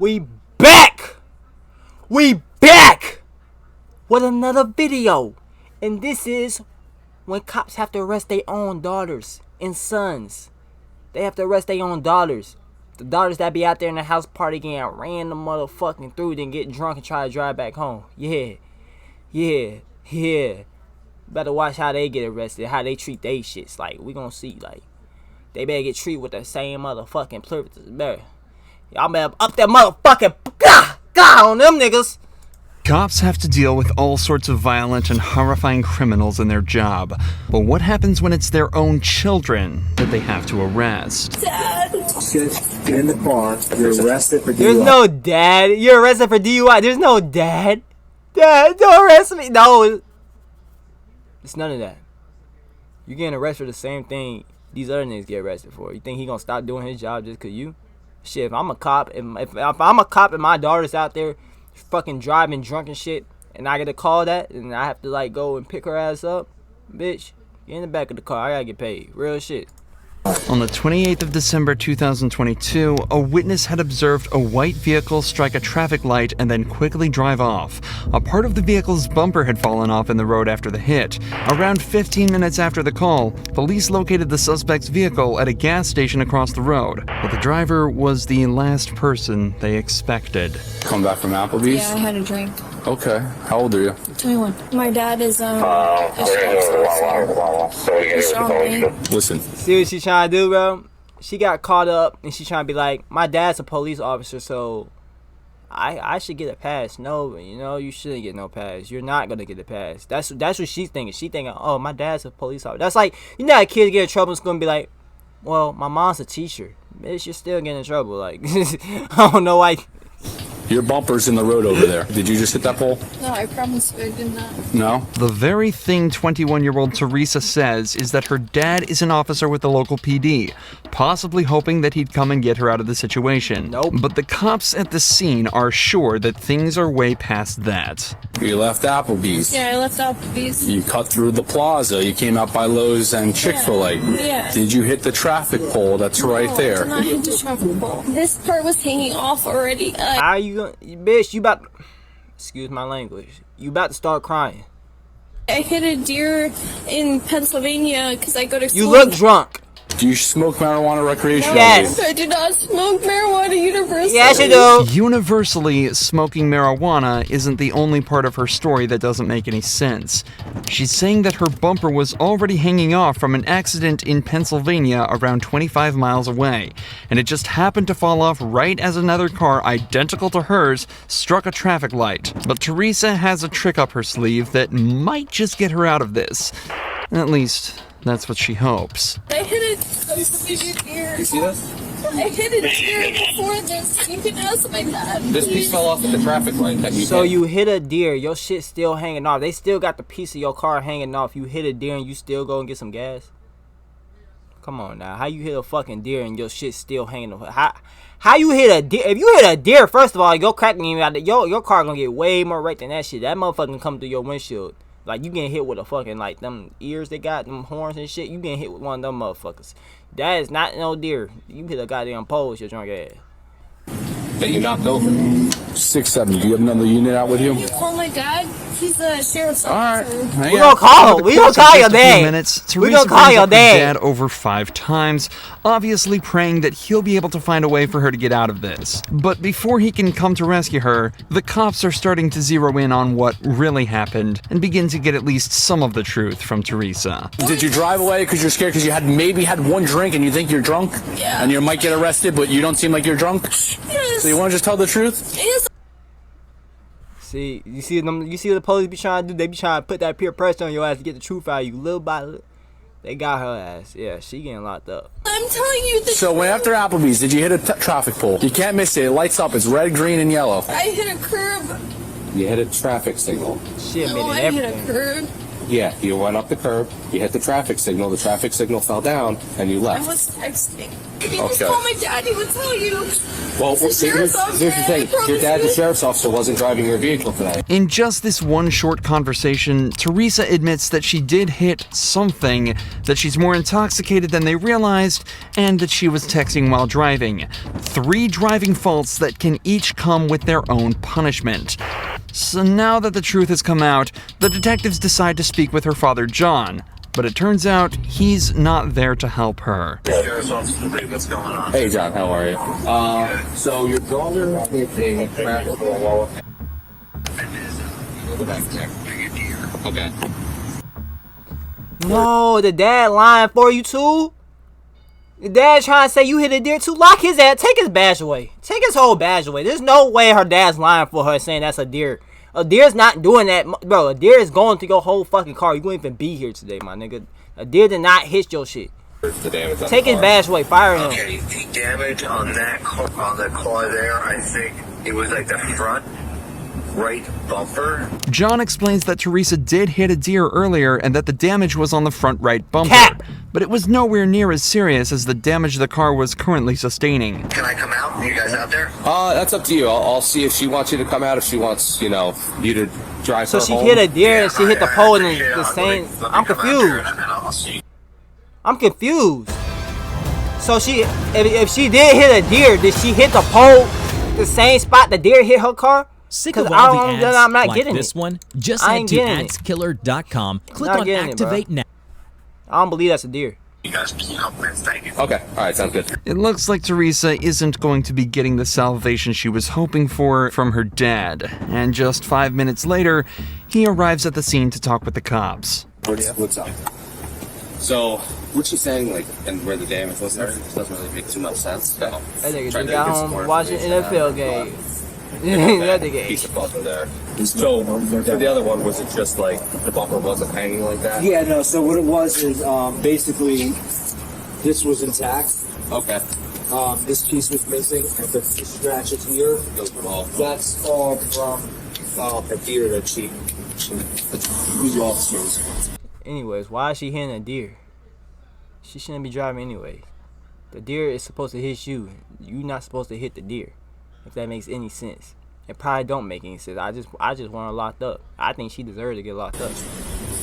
We back! We back! With another video. And this is when cops have to arrest their own daughters and sons. They have to arrest their own daughters. The daughters that be out there in the house party getting random motherfucking through, then get drunk and try to drive back home. Yeah. Better watch how they get arrested, how they treat they shits. Like, we gonna see, like, they better get treated with the same motherfucking privileges. Better. Y'all better up that motherfucking God on them niggas. Cops have to deal with all sorts of violent and horrifying criminals in their job. But what happens when it's their own children that they have to arrest? Dad! Get in the car. You're arrested for DUI. There's no dad. You're arrested for DUI. There's no dad. Dad, don't arrest me. No. It's none of that. You're getting arrested for the same thing these other niggas get arrested for. You think he gonna stop doing his job just cause you? Shit, if I'm a cop, if I'm a cop and my daughter's out there fucking driving drunk and shit, and I get a call that, and I have to like go and pick her ass up, bitch, get in the back of the car. I gotta get paid. Real shit. On the 28th of December 2022, a witness had observed a white vehicle strike a traffic light and then quickly drive off. A part of the vehicle's bumper had fallen off in the road after the hit. Around 15 minutes after the call, police located the suspect's vehicle at a gas station across the road, but the driver was the last person they expected. Come back from Applebee's? Yeah, I had a drink. Okay. How old are you? 21. My dad is, Listen. See what she trying to do, bro? She got caught up and she trying to be like, my dad's a police officer, so I should get a pass. No, you know, you shouldn't get no pass. You're not gonna get a pass. That's what she's thinking. She thinking, oh, my dad's a police officer. That's like, you know, a kid get in trouble, it's gonna be like, well, my mom's a teacher. Bitch, you're still getting in trouble. Like, I don't know why. Your bumper's in the road over there. Did you just hit that pole? No, I promise you I did not. No? The very thing 21-year-old Teresa says is that her dad is an officer with the local PD, possibly hoping that he'd come and get her out of the situation. Nope. But the cops at the scene are sure that things are way past that. You left Applebee's. Yeah, I left Applebee's. You cut through the plaza. You came out by Lowe's and Chick-fil-A. Yeah. Did you hit the traffic pole that's right there? No, I did not hit the traffic pole. This part was hanging off already. How you gonna, bitch, you about, excuse my language, you about to start crying. I hit a deer in Pennsylvania because I go to school. You look drunk. Do you smoke marijuana recreationally? Yes. I do not smoke marijuana universally. Yes, you do. Universally, smoking marijuana isn't the only part of her story that doesn't make any sense. She's saying that her bumper was already hanging off from an accident in Pennsylvania around 25 miles away, and it just happened to fall off right as another car identical to hers struck a traffic light. But Teresa has a trick up her sleeve that might just get her out of this. At least, that's what she hopes. I hit a deer. You see this? I hit a deer before this. You can ask my dad. This piece fell off at the traffic light that you So hit. you hit a deer, your shit still hanging off. They still got the piece of your car hanging off. You hit a deer and you still go and get some gas? Come on now. How you hit a fucking deer and your shit still hanging off? How you hit a deer? If you hit a deer, first of all, your cracking out, your car gonna get way more wrecked than that shit. That motherfucker can come through your windshield. Like, you getting hit with a fucking, like, them ears they got, them horns and shit. You getting hit with one of them motherfuckers. That is not no deer. You hit a goddamn pole with your drunk ass. That you knocked over. 670. Do you have another unit out with you? You call my dad? He's the sheriff's officer. All right. We gonna call him. We gonna call your dad. We gonna call your dad over 5 times, obviously praying that he'll be able to find a way for her to get out of this. But before he can come to rescue her, the cops are starting to zero in on what really happened and begin to get at least some of the truth from Teresa. Did you drive away because you're scared because you maybe had one drink and you think you're drunk? Yeah. And you might get arrested, but you don't seem like you're drunk? Yes. So you want to just tell the truth? Yes. See, you see them. You see what the police be trying to do? They be trying to put that peer pressure on your ass to get the truth out of you, little by little. They got her ass. Yeah, she getting locked up. I'm telling you the So when after Applebee's, did you hit a traffic pole? You can't miss it. It lights up. It's red, green, and yellow. I hit a curb. You hit a traffic signal. She No, admitted I everything. hit a curb. Yeah, you went up the curb, you hit the traffic signal fell down, and you I left. was texting. If you Okay. just call my dad, he would tell you. Well, The here's sheriff's officer, the thing. I Your dad, the promise you. sheriff's officer, wasn't driving your vehicle today. In just this one short conversation, Teresa admits that she did hit something, that she's more intoxicated than they realized, and that she was texting while driving. 3 driving faults that can each come with their own punishment. So now that the truth has come out, the detectives decide to speak with her father, John. But it turns out he's not there to help her. What's going on? Hey, John, how are you? So your daughter hit a traffic wall. Go back there. Okay. No, the dad lying for you too. The dad trying to say you hit a deer too. Lock his ass. Take his badge away. Take his whole badge away. There's no way her dad's lying for her saying that's a deer. A deer's not doing that, bro. A deer is going through your whole fucking car. You wouldn't even be here today, my nigga. A deer did not hit your shit. The damage on Take the his car. badge away. Fire him. Okay, the damage on that car, there, I think it was like the front right bumper. John explains that Teresa did hit a deer earlier and that the damage was on the front right bumper. Cap. But it was nowhere near as serious as the damage the car was currently sustaining. Can I come out? You guys out there? That's up to you. I'll see if she wants you to come out, if she wants, you to drive So her she home. hit a deer and she hit the I pole and appreciate it. the Let same. me I'm come out there confused. and I'll see. I'm confused. So if she did hit a deer, did she hit the pole, the same spot the deer hit her car? Sick 'Cause of I all the don't- ads I'm not like getting this it. one? Just I head ain't to getting it. adskiller.com, click Not on getting it, bro. activate now. I don't believe that's a deer. You guys can help me. Thank you. Okay, all right, sounds good. It looks like Teresa isn't going to be getting the salvation she was hoping for from her dad. And just 5 minutes later, he arrives at the scene to talk with the cops. What's up? So, what she's saying, like, and where the damage was and everything, doesn't really make too much sense. So, That nigga trying just to got get some home more watching information NFL out. game. That nigga Piece ate. of bumper there. So, for the other one, was it just like the bumper wasn't hanging like that? Yeah, no, so what it was is basically this was intact. Okay. This piece was missing, and the scratches here, Those were all. that's all from a deer that she who's the officers. Anyways, why is she hitting a deer? She shouldn't be driving anyways. The deer is supposed to hit you. You're not supposed to hit the deer. If that makes any sense. It probably don't make any sense. I just want her locked up. I think she deserves to get locked up.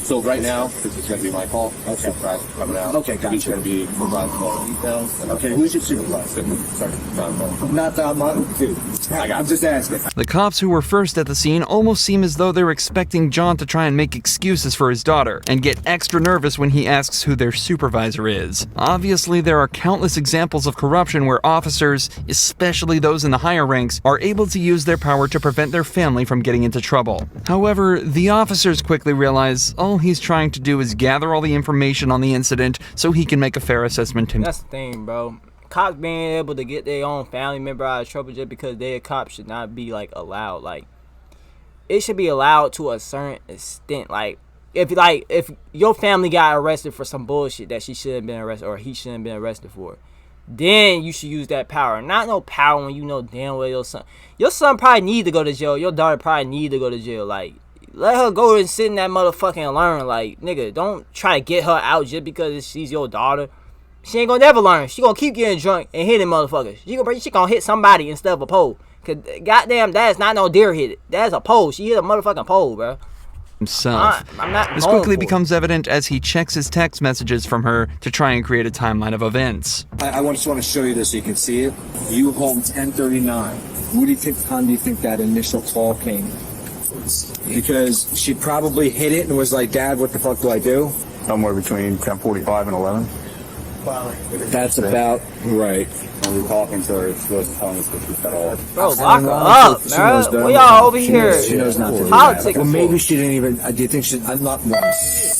So right now, this is going to be my call. Okay. Supervisor coming out. Okay, gotcha. He's going to be providing all the details. Okay, who's your supervisor? Sorry, John. Not that dude. I'm just asking. The cops who were first at the scene almost seem as though they're expecting John to try and make excuses for his daughter, and get extra nervous when he asks who their supervisor is. Obviously, there are countless examples of corruption where officers, especially those in the higher ranks, are able to use their power to prevent their family from getting into trouble. However, the officers quickly realize all he's trying to do is gather all the information on the incident so he can make a fair assessment himself. That's the thing, bro. Cops being able to get their own family member out of trouble just because they're a cop should not be like allowed. Like, it should be allowed to a certain extent. Like if your family got arrested for some bullshit that she shouldn't have been arrested or he shouldn't have been arrested for, then you should use that power. Not no power when you know damn well your son probably need to go to jail. Your daughter probably need to go to jail. Like, let her go and sit in that motherfucking and learn. Like, nigga, don't try to get her out just because she's your daughter. She ain't gonna never learn. She gonna keep getting drunk and hitting motherfuckers. She gonna hit somebody instead of a pole. Cause goddamn, that's not no deer hit it. That's a pole. She hit a motherfucking pole, bro. I'm not This going quickly for it. becomes evident as he checks his text messages from her to try and create a timeline of events. I just want to show you this so you can see it. You home 10:39. What do you think? Time do you think that initial call came? Because she probably hit it and was like, "Dad, what the fuck do I do?" Somewhere between 10:45 and 11. That's about right. We were talking to her. She wasn't telling us what she fed all. Bro, lock her up, She knows man. better. We all over She here. knows- She knows not to do that. Politics. Well, maybe she didn't even. Do you think she? I'm not lying.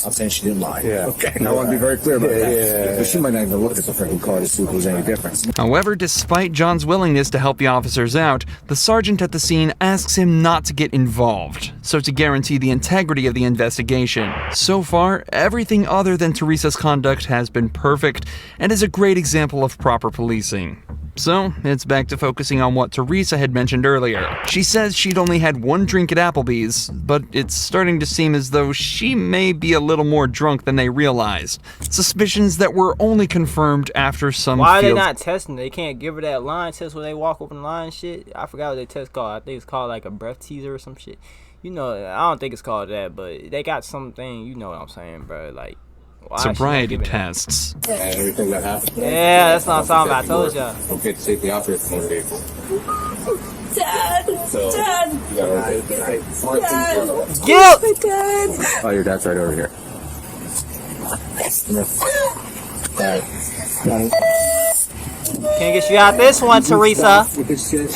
I'm saying she didn't lie. Yeah. Okay. I want to be very clear about that. Yeah. But she might not even look at the freaking car to see if there's any difference. However, despite John's willingness to help the officers out, the sergeant at the scene asks him not to get involved, so to guarantee the integrity of the investigation. So far, everything other than Teresa's conduct has been perfect and is a great example of proper policing. So, it's back to focusing on what Teresa had mentioned earlier. She says she'd only had one drink at Applebee's, but it's starting to seem as though she may be a little more drunk than they realized. Suspicions that were only confirmed after some Why are they not testing? They can't give her that line test when they walk over the line and shit? I forgot what they test called. I think it's called like a breath teaser or some shit. You know, I don't think it's called that, but they got something, you know what I'm saying, bro. Like, sobriety tests. And everything that happened. Yeah, that's not something I told y'all. Okay to take the outfit from the vehicle. Dad! So, Dad! you got Dad! Guilt! My dad! Oh, your dad's right over here. Alright. Can't get you out this one, Teresa. With this shit,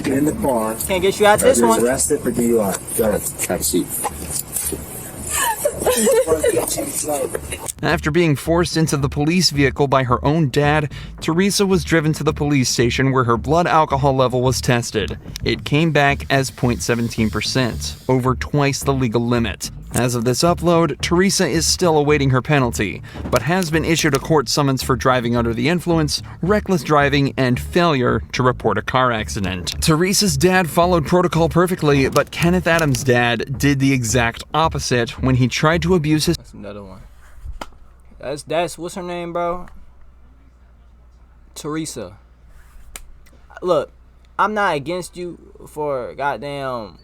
get in the car. Can't get you out this one. Arrested for DUI. Go ahead. Have a seat. After being forced into the police vehicle by her own dad, Teresa was driven to the police station where her blood alcohol level was tested. It came back as 0.17%, over twice the legal limit. As of this upload, Teresa is still awaiting her penalty, but has been issued a court summons for driving under the influence, reckless driving, and failure to report a car accident. Teresa's dad followed protocol perfectly, but Kenneth Adams' dad did the exact opposite when he tried to abuse his— That's another one. That's what's her name, bro? Teresa. Look, I'm not against you for goddamn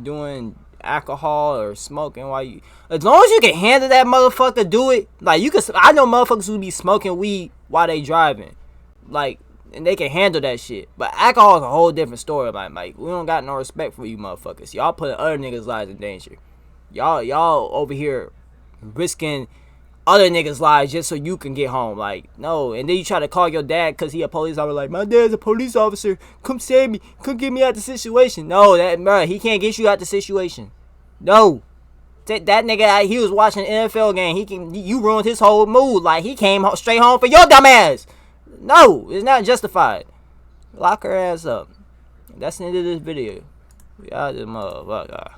doing alcohol or smoking while you, as long as you can handle that motherfucker, do it. Like, you can, I know motherfuckers who be smoking weed while they driving, like, and they can handle that shit. But alcohol is a whole different story. Like we don't got no respect for you motherfuckers. Y'all putting other niggas' lives in danger. Y'all over here risking other niggas' lives just so you can get home. Like, no. And then you try to call your dad because he a police officer. Like, my dad's a police officer. Come save me. Come get me out the situation. No, bro, he can't get you out the situation. No. That nigga, he was watching an NFL game. You ruined his whole mood. Like, he came straight home for your dumb ass. No, it's not justified. Lock her ass up. That's the end of this video. We out this motherfucker.